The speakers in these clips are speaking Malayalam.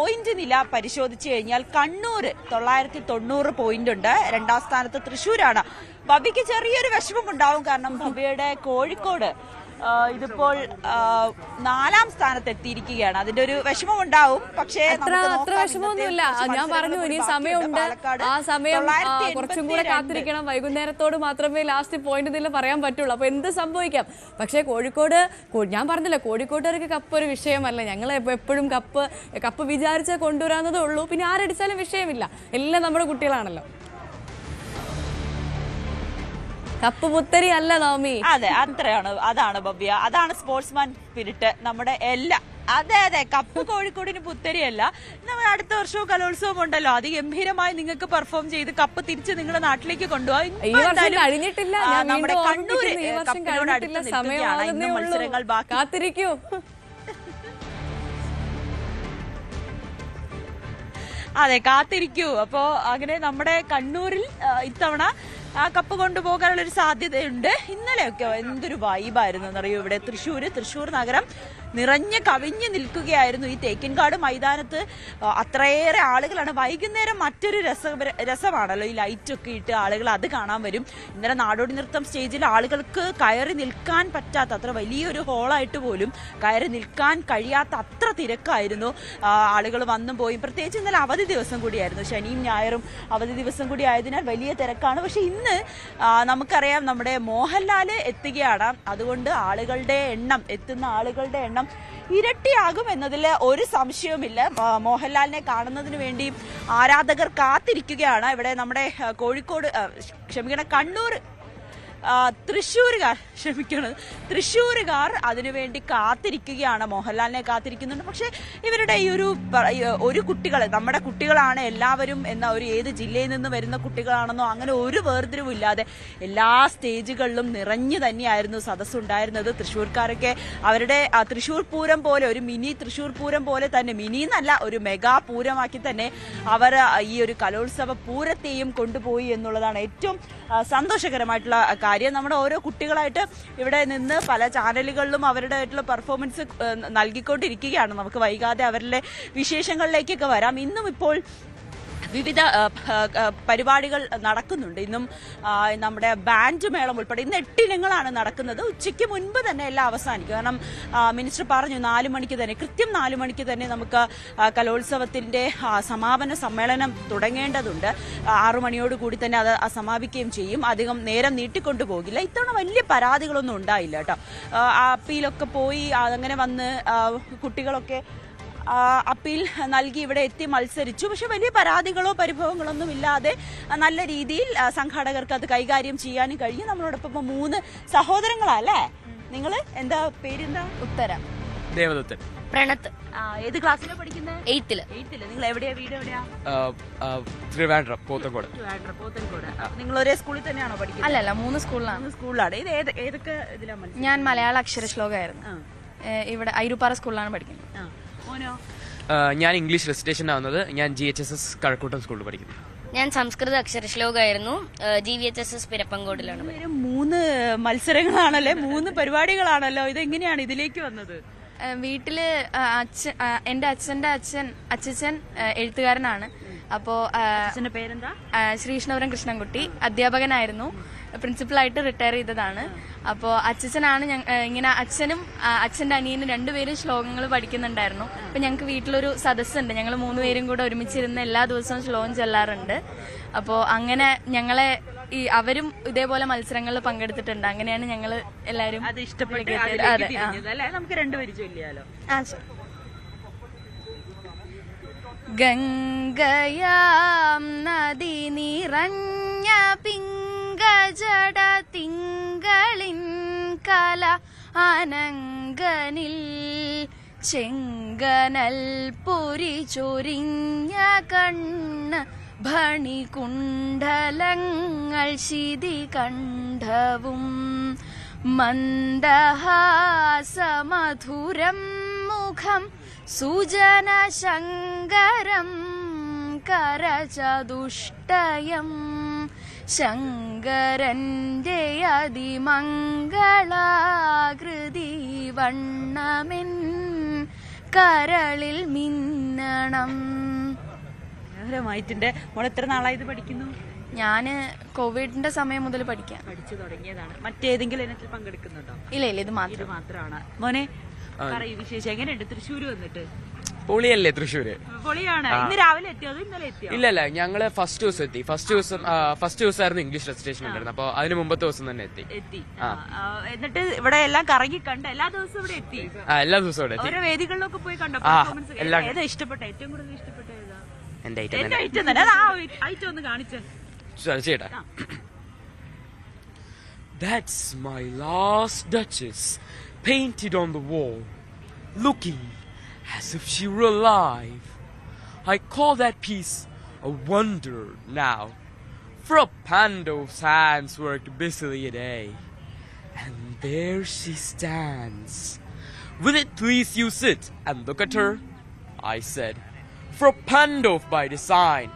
പോയിന്റ് നില പരിശോധിച്ചു കഴിഞ്ഞാൽ കണ്ണൂർ 990 പോയിന്റ് ഉണ്ട്. 2ാം സ്ഥാനത്ത് തൃശ്ശൂരാണ്. ഭവ്യക്ക് ചെറിയൊരു വിഷമമുണ്ടാവും. കാരണം ഭവ്യയുടെ കോഴിക്കോട് ഇതിപ്പോൾ 4ാം സ്ഥാനത്ത് എത്തിയിരിക്കുകയാണ്. അതിന്റെ ഒരു വിഷമം ഉണ്ടാവും. പക്ഷേ അത്ര വിഷമമൊന്നുമില്ല. ഞാൻ പറഞ്ഞു ഇനി സമയമുണ്ട്. ആ സമയം കുറച്ചും കൂടെ കാത്തിരിക്കണം. വൈകുന്നേരത്തോട് മാത്രമേ ലാസ്റ്റ് പോയിന്റ് നില പറയാൻ പറ്റുള്ളൂ. അപ്പൊ എന്ത് സംഭവിക്കാം. പക്ഷേ കോഴിക്കോട്, ഞാൻ പറഞ്ഞില്ല, കോഴിക്കോട്ടുകാർക്ക് കപ്പ് ഒരു വിഷയമല്ല. ഞങ്ങൾ എപ്പോഴും കപ്പ് വിചാരിച്ചാൽ കൊണ്ടുവരാന്നതേ ഉള്ളൂ. പിന്നെ ആരടിച്ചാലും വിഷയമില്ല. എല്ലാം നമ്മുടെ കുട്ടികളാണല്ലോ. കപ്പ് പുത്തരി അല്ല നവമി. അതെ, അതാണ് ഭവ്യ. അതാണ് സ്പോർട്സ്മാൻ സ്പിരിറ്റ് നമ്മുടെ എല്ലാ. അതെ, കപ്പ് കോഴിക്കോടിന് പുത്തരിയല്ല. നമ്മൾ അടുത്ത വർഷവും കലോത്സവം ഉണ്ടല്ലോ. അതിഗംഭീരമായി നിങ്ങൾക്ക് പെർഫോം ചെയ്ത് കപ്പ് തിരിച്ച് നിങ്ങളുടെ നാട്ടിലേക്ക് കൊണ്ടുപോകാം. കഴിഞ്ഞിട്ടില്ല. നമ്മുടെ കണ്ണൂര് കപ്പിനോട് അടുത്ത് നിൽക്കുകയാണ്. ഇന്ന് മത്സരങ്ങൾ ബാക്കി. കാത്തിരിക്കൂ. അതെ, കാത്തിരിക്കൂ. അപ്പോ അങ്ങനെ നമ്മുടെ കണ്ണൂരിൽ ഇത്തവണ കപ്പ് കൊണ്ടുപോകാനുള്ള ഒരു സാധ്യതയുണ്ട്. ഇന്നലെയൊക്കെ എന്തൊരു വൈബായിരുന്നു എന്നറിയോ. ഇവിടെ തൃശ്ശൂർ നഗരം നിറഞ്ഞ് കവിഞ്ഞ് നിൽക്കുകയായിരുന്നു. ഈ തേക്കിൻകാട് മൈതാനത്ത് അത്രയേറെ ആളുകളാണ്. വൈകുന്നേരം മറ്റൊരു രസമാണല്ലോ, ഈ ലൈറ്റൊക്കെ ഇട്ട് ആളുകൾ അത് കാണാൻ വരും. ഇന്നലെ നാടോടി നൃത്തം സ്റ്റേജിൽ ആളുകൾക്ക് കയറി നിൽക്കാൻ പറ്റാത്ത അത്ര വലിയൊരു ഹോളായിട്ട് പോലും കയറി നിൽക്കാൻ കഴിയാത്ത അത്ര തിരക്കായിരുന്നു. ആളുകൾ വന്നും പോയി. പ്രത്യേകിച്ച് ഇന്നലെ അവധി ദിവസം കൂടിയായിരുന്നു. ശനിയും ഞായറും അവധി ദിവസം കൂടി ആയതിനാൽ വലിയ തിരക്കാണ്. പക്ഷെ ഇന്ന് നമുക്കറിയാം നമ്മുടെ മോഹൻലാല് എത്തുകയാണ്. അതുകൊണ്ട് എത്തുന്ന ആളുകളുടെ എണ്ണം ഇരട്ടിയാകും എന്നതിൽ ഒരു സംശയവുമില്ല. മോഹൻലാലിനെ കാണുന്നതിന് വേണ്ടി ആരാധകർ കാത്തിരിക്കുകയാണ്. ഇവിടെ നമ്മുടെ കണ്ണൂർ തൃശ്ശൂരുകാർ അതിനുവേണ്ടി കാത്തിരിക്കുകയാണ്. മോഹൻലാലിനെ കാത്തിരിക്കുന്നുണ്ട്. പക്ഷെ ഇവരുടെ ഈ ഒരു നമ്മുടെ കുട്ടികളാണ് എല്ലാവരും എന്ന ഒരു ഏത് ജില്ലയിൽ നിന്ന് വരുന്ന കുട്ടികളാണെന്നോ അങ്ങനെ ഒരു വേർതിരിവില്ലാതെ എല്ലാ സ്റ്റേജുകളിലും നിറഞ്ഞു തന്നെയായിരുന്നു സദസ്സുണ്ടായിരുന്നത്. തൃശ്ശൂർക്കാരൊക്കെ അവരുടെ തൃശ്ശൂർ പൂരം പോലെ ഒരു മിനി തൃശ്ശൂർ പൂരം പോലെ തന്നെ, മിനി എന്നല്ല ഒരു മെഗാ പൂരമാക്കി തന്നെ അവർ ഈ ഒരു കലോത്സവ പൂരത്തെയും കൊണ്ടുപോയി എന്നുള്ളതാണ് ഏറ്റവും സന്തോഷകരമായിട്ടുള്ള കാര്യം. നമ്മുടെ ഓരോ കുട്ടികളായിട്ട് ഇവിടെ നിന്ന് പല ചാനലുകളിലും അവരുടേതായിട്ടുള്ള പെർഫോമൻസ് നൽകിക്കൊണ്ടിരിക്കുകയാണ്. നമുക്ക് വൈകാതെ അവരുടെ വിശേഷങ്ങളിലേക്കൊക്കെ വരാം. ഇന്നും ഇപ്പോൾ വിവിധ പരിപാടികൾ നടക്കുന്നുണ്ട്. ഇന്നും നമ്മുടെ ബാൻഡ് മേളം ഉൾപ്പെടെ ഇന്ന് 8 ഇനങ്ങളാണ് നടക്കുന്നത്. ഉച്ചയ്ക്ക് മുൻപ് തന്നെ എല്ലാം അവസാനിക്കും. കാരണം മിനിസ്റ്റർ പറഞ്ഞു 4 മണിക്ക് തന്നെ, കൃത്യം 4 മണിക്ക് തന്നെ നമുക്ക് കലോത്സവത്തിന്റെ സമാപന സമ്മേളനം തുടങ്ങേണ്ടതുണ്ട്. 6 മണിയോട് കൂടി തന്നെ അത് സമാപിക്കുകയും ചെയ്യും. അധികം നേരം നീട്ടിക്കൊണ്ടു പോകില്ല. ഇത്തവണ വലിയ പരാതികളൊന്നും ഉണ്ടായില്ല കേട്ടോ. അപ്പീലൊക്കെ പോയി അങ്ങനെ വന്ന് കുട്ടികളൊക്കെ അപ്പീൽ നൽകി ഇവിടെ എത്തി മത്സരിച്ചു. പക്ഷെ വലിയ പരാതികളോ പരിഭവങ്ങളൊന്നും ഇല്ലാതെ നല്ല രീതിയിൽ സംഘാടകർക്ക് അത് കൈകാര്യം ചെയ്യാനും കഴിഞ്ഞു. നമ്മളോടൊപ്പം 3 സഹോദരങ്ങളല്ലേ? നിങ്ങള് എന്താ പേരെന്താ? ഉത്തര, ദേവദത്തൻ, പ്രണത്ത്. ഏത് ക്ലാസ്സിലാണ് പഠിക്കുന്നത്? 8th. നിങ്ങൾ എവിടെയാ? വീട് എവിടെയാ? ട്രിവാൻഡ്രം, പോത്തൻകോട്. നിങ്ങൾ ഒരേ സ്കൂളിൽ തന്നെയാണോ പഠിക്കുന്നത്? അല്ലല്ല, 3 സ്കൂളിലാണ്. ഇത് ഏതൊക്കെ ഇതിലാണ്? ഞാൻ മലയാള അക്ഷരശ്ലോകമായിരുന്നു. ഇവിടെ ഐരൂപ്പാറ സ്കൂളിലാണ് പഠിക്കുന്നത്. ഞാൻ ഇംഗ്ലീഷ് റെസിറ്റേഷൻ ആവുന്നത്. ഞാൻ GHSS കഴക്കൂട്ടം സ്കൂളിൽ പഠിക്കുന്നു. ഞാൻ സംസ്കൃത അക്ഷരശ്ലോകമായിരുന്നു. GVHSS പിരപ്പങ്കോടിലാണ്. 3 മത്സരങ്ങളാണല്ലേ, 3 പരിപാടികളാണല്ലോ. ഇതെങ്ങനെയാണ് ഇതിലേക്ക് വന്നത്? വീട്ടില് എന്റെ അച്ഛൻ എഴുത്തുകാരനാണ്. അപ്പോ പേരെന്താ? ശ്രീകൃഷ്ണപുരം കൃഷ്ണൻകുട്ടി അധ്യാപകനായിരുന്നു. പ്രിൻസിപ്പളായിട്ട് റിട്ടയർ ചെയ്തതാണ്. അപ്പോൾ അച്ഛനാണ് ഇങ്ങനെ അച്ഛന്റെ അനിയനും 2 പേരും ശ്ലോകങ്ങൾ പഠിക്കുന്നുണ്ടായിരുന്നു. അപ്പൊ ഞങ്ങൾക്ക് വീട്ടിലൊരു സദസ്സുണ്ട്. ഞങ്ങൾ 3 പേരും കൂടെ ഒരുമിച്ചിരുന്ന് എല്ലാ ദിവസവും ശ്ലോകം ചൊല്ലാറുണ്ട്. അപ്പോൾ അങ്ങനെ ഞങ്ങളെ അവരും ഇതേപോലെ മത്സരങ്ങളിൽ പങ്കെടുത്തിട്ടുണ്ട്. അങ്ങനെയാണ് ഞങ്ങൾ എല്ലാവരും അത് ഇഷ്ടപ്പെട്ടത്. നമുക്ക് 2 പേര് ചൊല്ലിയാലോ? ഗംഗയാം നദി നിറഞ്ഞ പിങ്കജട തിങ്കളിൻ കല അനങ്കനിൽ ചെങ്കനൽ പൊരി ചൊരിഞ്ഞ കണ്ണ് ഭണികുണ്ഡലങ്ങൾ ശിതികണ്ഠവും മന്ദഹാസമധുരം മുഖം സുജനശങ്കരം കരചതുഷ്ടയം ശങ്കരന്റെ അതിമംഗളാകൃതി വണ്ണമെൻ കരളിൽ മിന്നണം. മനോഹരമായിട്ടുണ്ട്. മോൾ എത്ര നാളായി ഇത് പഠിക്കുന്നു? ഞാന് കോവിഡിന്റെ സമയം മുതൽ പഠിച്ചു തുടങ്ങിയതാണ്. മറ്റേതെങ്കിലും ഇനത്തിൽ പങ്കെടുക്കുന്നുണ്ടോ? ഇല്ല ഇത് ഇത് മാത്രമാണ്. മോനെ പറയൂ വിശേഷം. എങ്ങനെയുണ്ട് തൃശ്ശൂര് വന്നിട്ട്? പൊളിയല്ലേ തൃശ്ശൂര്? പൊളിയാണ്. ഇന്ന് രാവിലെ എത്തിയോ അതോ ഇന്നലെ എത്തിയോ? ഇല്ലല്ല, ഞങ്ങള് ഫസ്റ്റ് ദിവസം എത്തി. ഫസ്റ്റ് ദിവസമായിരുന്നു ഇംഗ്ലീഷ് രജിസ്ട്രേഷൻ ഉണ്ടായിരുന്നത്. അപ്പൊ അതിന് മുമ്പത്തെ ദിവസം തന്നെ എത്തി. എന്നിട്ട് ഇവിടെ എല്ലാം കറങ്ങി കണ്ട എല്ലാ ദിവസവും ഇവിടെ എത്തി? എല്ലാ ദിവസവും ഇവിടെ എത്തി. ഓരോ വേദികളിലൊക്കെ പോയി കണ്ടോ? ഏതാ ഇഷ്ടപ്പെട്ട ഏറ്റവും കൂടുതൽ ഇഷ്ടപ്പെട്ട ഏതാ? എന്റെ എന്റെ ഐറ്റം തന്നെ. അത് ആ ഐറ്റം ഒന്ന് കാണിച്ചേ ചേട്ടാ. That's my last Duchess painted on the wall, looking as if she were alive. I call that piece a wonder now, for a Pandov's hands worked busily a day. And there she stands. Will it please you sit and look at her? I said, for a Pandov by design,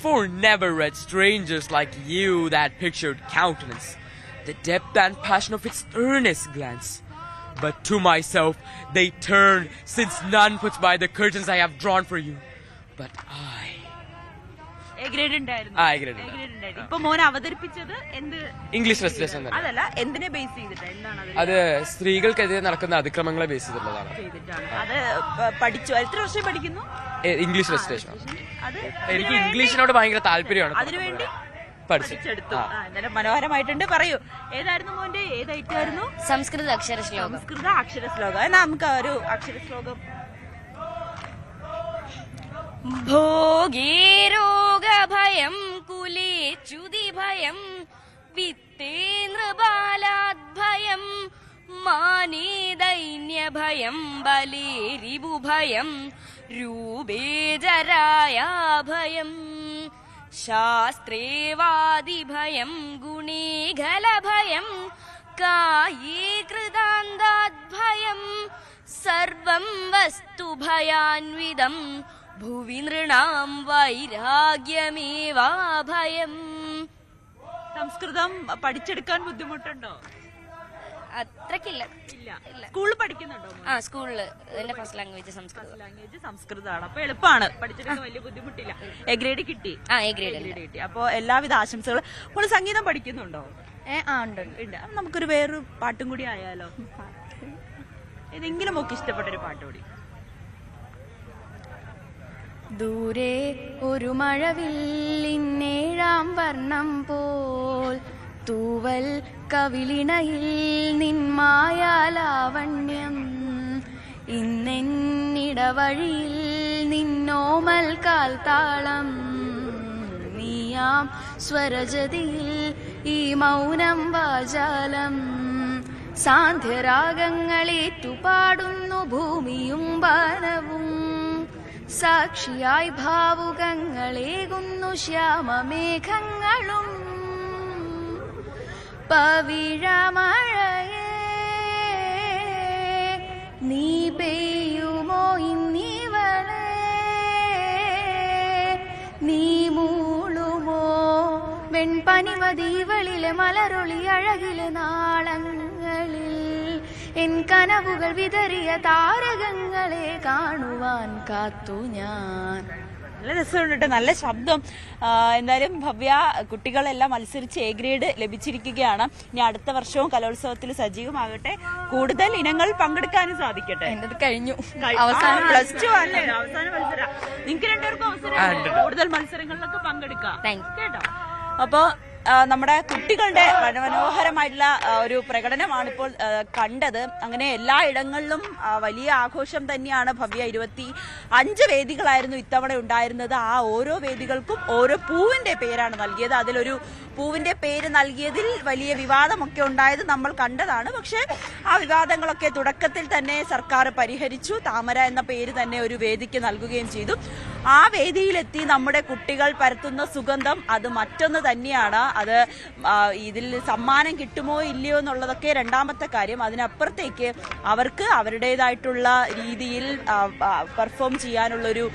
for never read strangers like you that pictured countenance, the depth and passion of its earnest glance. But to myself they turned, since none puts by the curtains I have drawn for you. But I... A grade ഉണ്ടായിരുന്നു. A grade. ഇപ്പൊ മോനെ അവതരിപ്പിച്ചത് എന്ത്? ഇംഗ്ലീഷ് റെസിസ്റ്റേഷൻ തന്നെ. അതല്ല, എന്തിനെ ബേസ് ചെയ്തിട്ട്? എന്താണ് അത്? സ്ത്രീകൾക്കെതിരെ നടക്കുന്ന അതിക്രമങ്ങളെ ബേസ് ചെയ്തിട്ടുള്ളതാണ്. അത് പഠിച്ചു. എത്ര വർഷം പഠിക്കുന്നു? ഇംഗ്ലീഷ് റെസിസ്റ്റേഷൻ. അത് എനിക്ക് ഇംഗ്ലീഷിനോട് ഭയങ്കര താല്പര്യമാണ്. അതിനുവേണ്ടി പഠിച്ചെടുത്തു. എന്തായാലും മനോഹരമായിട്ടുണ്ട്. പറയൂ, ഏതായിരുന്നു മോന്റെ? ഏതായിട്ടായിരുന്നു? സംസ്കൃത അക്ഷര ശ്ലോകം. സംസ്കൃത അക്ഷര ശ്ലോകം. എന്നാ നമുക്ക് ഒരു അക്ഷര ശ്ലോകം. ഭോഗേരോഗഭയം കുലേച്യുതിഭയം വിത്തേന്ദ്രബാലാദ്ഭയം മാനേ ദൈന്യഭയം ബലേ രിപുഭയം രൂപേ ജരായാഭയം ശാസ്ത്രേ വാദിഭയം ഗുണേ ഖലഭയം കായേ കൃതാന്താദ്ഭയം സർവം വസ്തുഭയാൻവിതം ഭുവി നൃണാം വൈരാഗ്യമേവാഭയം. സംസ്കൃതം പഠിച്ചെടുക്കാൻ ബുദ്ധിമുട്ടുണ്ടോ? അത്രക്കില്ല. സ്കൂളിൽ പഠിക്കുന്നുണ്ടോ? സ്കൂളില് എന്റെ ഫസ്റ്റ് ലാംഗ്വേജ് സംസ്കൃതമാണ്. അപ്പൊ എളുപ്പമാണ് പഠിച്ചെടുക്കാൻ, വലിയ ബുദ്ധിമുട്ടില്ല. എ ഗ്രേഡ് കിട്ടി? എ ഗ്രേഡ് കിട്ടി. അപ്പൊ എല്ലാവിധ ആശംസകളും. അപ്പോൾ സംഗീതം പഠിക്കുന്നുണ്ടോ? ഉണ്ട്. നമുക്കൊരു വേറൊരു പാട്ടും കൂടി ആയാലോ? ഏതെങ്കിലും ഒക്കെ ഇഷ്ടപ്പെട്ടൊരു പാട്ട് കൂടി. ദൂരെ ഒരു മഴവില്ലിന്നേഴാം വർണ്ണം പോൽ തൂവൽ കവിളിണയിൽ നിന്മായാലാവണ്യം ഇന്നെന്നിടവഴിയിൽ നിന്നോമൽ കാൽത്താളം നീയാം സ്വരജതിയിൽ ഈ മൗനം വാചാലം സാന്ധ്യരാഗങ്ങളേറ്റുപാടുന്നു ഭൂമിയും വനവും സാക്ഷിയായി ഭാവുകങ്ങളേകുന്നു ശ്യാമമേഘങ്ങളും പവിഴമഴയേ നീ പെയ്യുമോ ഇന്നിവളെ നീ മൂളുമോ വെൺപനിമതിവളിലെ മലരൊളി അഴകിലെ നാളങ്ങളിൽ എൻ കനവുകൾ വിതറിയ താരകങ്ങളെ കാണുവാൻ കാത്തു ഞാൻ. നല്ല രസമുണ്ട്, നല്ല ശബ്ദം. എന്തായാലും ഭവ്യ, കുട്ടികളെല്ലാം മത്സരിച്ച് എ ഗ്രേഡ് ലഭിച്ചിരിക്കുകയാണ്. ഇനി അടുത്ത വർഷവും കലോത്സവത്തിൽ സജീവമാകട്ടെ, കൂടുതൽ ഇനങ്ങൾ പങ്കെടുക്കാനും സാധിക്കട്ടെ. എന്റെ കഴിഞ്ഞു, അവസാനം +2 അല്ലേ? അവസാന മത്സരം. നിങ്ങൾക്ക് രണ്ടുപേർക്കും അവസരം കൂടുതൽ മത്സരങ്ങളിലൊക്കെ പങ്കെടുക്കാം കേട്ടോ. അപ്പൊ നമ്മുടെ കുട്ടികളുടെ മനോഹരമായിട്ടുള്ള ഒരു പ്രകടനമാണ് ഇപ്പോൾ കണ്ടത്. അങ്ങനെ എല്ലാ ഇടങ്ങളിലും വലിയ ആഘോഷം തന്നെയാണ്. ഭവ്യ 25 വേദികളായിരുന്നു ഇത്തവണ ഉണ്ടായിരുന്നത്. ആ ഓരോ വേദികൾക്കും ഓരോ പൂവിന്റെ പേരാണ് നൽകിയത്. അതിലൊരു പൂവിന്റെ പേര് നൽകിയതിൽ വലിയ വിവാദമൊക്കെ ഉണ്ടായത് നമ്മൾ കണ്ടതാണ്. പക്ഷേ ആ വിവാദങ്ങളൊക്കെ തുടക്കത്തിൽ തന്നെ സർക്കാർ പരിഹരിച്ചു. താമര എന്ന പേര് തന്നെ ഒരു വേദിക്ക് നൽകുകയും ചെയ്തു. ആ വേദിയിലെത്തി നമ്മുടെ കുട്ടികൾ പരത്തുന്ന സുഗന്ധം അത് മറ്റൊന്ന് തന്നെയാണ്. അത് ഇതിൽ സമ്മാനം കിട്ടുമോ ഇല്ലയോ എന്നുള്ളതൊക്കെ രണ്ടാമത്തെ കാര്യം. അതിനപ്പുറത്തേക്ക് അവർക്ക് അവരുടേതായിട്ടുള്ള രീതിയിൽ പെർഫോം ചെയ്യാനുള്ളൊരു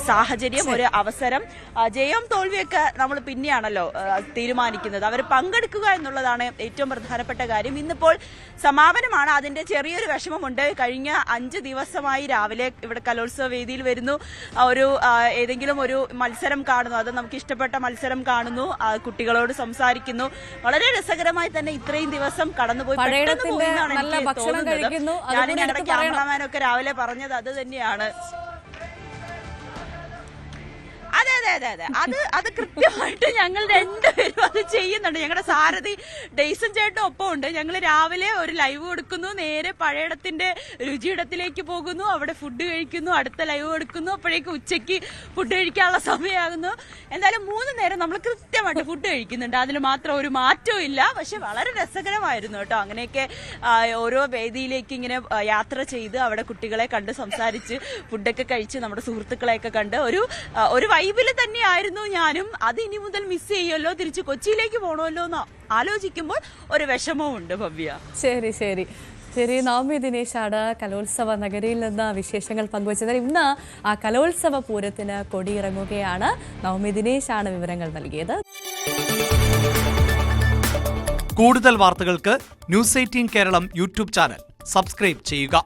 സാഹചര്യം, ഒരു അവസരം. ജയവും തോൽവിയൊക്കെ നമ്മൾ പിന്നെയാണല്ലോ തീരുമാനിക്കുന്നത്. അവർ പങ്കെടുക്കുക എന്നുള്ളതാണ് ഏറ്റവും പ്രധാനപ്പെട്ട കാര്യം. ഇന്നിപ്പോൾ സമാപനമാണ്. അതിന്റെ ചെറിയൊരു വിഷമമുണ്ട്. കഴിഞ്ഞ 5 ദിവസമായി രാവിലെ ഇവിടെ കലോത്സവ വേദിയിൽ വരുന്നു, ഏതെങ്കിലും ഒരു മത്സരം കാണുന്നു, അത് നമുക്ക് ഇഷ്ടപ്പെട്ട മത്സരം കാണുന്നു, കുട്ടികളോട് സംസാരിക്കുന്നു. വളരെ രസകരമായി തന്നെ ഇത്രയും ദിവസം കടന്നുപോയി, പെട്ടെന്ന് പോയി എന്നാണ് എനിക്ക് തോന്നുന്നത്. ഞാൻ ഞങ്ങളുടെ ക്യാമറാമാനൊക്കെ രാവിലെ പറഞ്ഞത് അത് തന്നെയാണ്. അതെ അതെ അതെ അതെ അത് കൃത്യമായിട്ട് ഞങ്ങൾ രണ്ടുപേരും അത് ചെയ്യുന്നുണ്ട്. ഞങ്ങളുടെ സാരഥി ഡെയ്സൺ ചേട്ടൻ ഒപ്പം ഉണ്ട്. ഞങ്ങൾ രാവിലെ ഒരു ലൈവ് കൊടുക്കുന്നു, നേരെ പഴയിടത്തിന്റെ രുചിയിടത്തിലേക്ക് പോകുന്നു, അവിടെ ഫുഡ് കഴിക്കുന്നു, അടുത്ത ലൈവ് കൊടുക്കുന്നു, അപ്പോഴേക്ക് ഉച്ചയ്ക്ക് ഫുഡ് കഴിക്കാനുള്ള സമയമാകുന്നു. എന്തായാലും 3 നേരം നമ്മൾ കൃത്യമായിട്ട് ഫുഡ് കഴിക്കുന്നുണ്ട്. അതിൽ മാത്രം ഒരു മാറ്റവും ഇല്ല. പക്ഷെ വളരെ രസകരമായിരുന്നു കേട്ടോ. അങ്ങനെയൊക്കെ ഓരോ വേദിയിലേക്ക് ഇങ്ങനെ യാത്ര ചെയ്ത് അവിടെ കുട്ടികളെ കണ്ട് സംസാരിച്ച് ഫുഡൊക്കെ കഴിച്ച് നമ്മുടെ സുഹൃത്തുക്കളെയൊക്കെ കണ്ട് ഒരു വൈബിൽ തന്നെയായിരുന്നു ഞാനും. അത് ഇനി മുതൽ മിസ് ചെയ്യുമല്ലോ, തിരിച്ച് കൊച്ചിയിലേക്ക് പോകണമല്ലോ എന്ന് ആലോചിക്കുമ്പോൾ ഒരു വിഷമവും ഉണ്ട് ഭവ്യ. ശരി ശരി ശരി നവമി ദിനേശാണ് കലോത്സവ നഗരിയിൽ നിന്ന് വിശേഷങ്ങൾ പങ്കുവച്ചത്. ഇന്ന് ആ കലോത്സവ പൂരത്തിന് കൊടിയിറങ്ങുകയാണ്. നവമി ദിനേശാണ് വിവരങ്ങൾ നൽകിയത്. കൂടുതൽ വാർത്തകൾക്ക് news 18 Keralam YouTube channel subscribe ചെയ്യുക.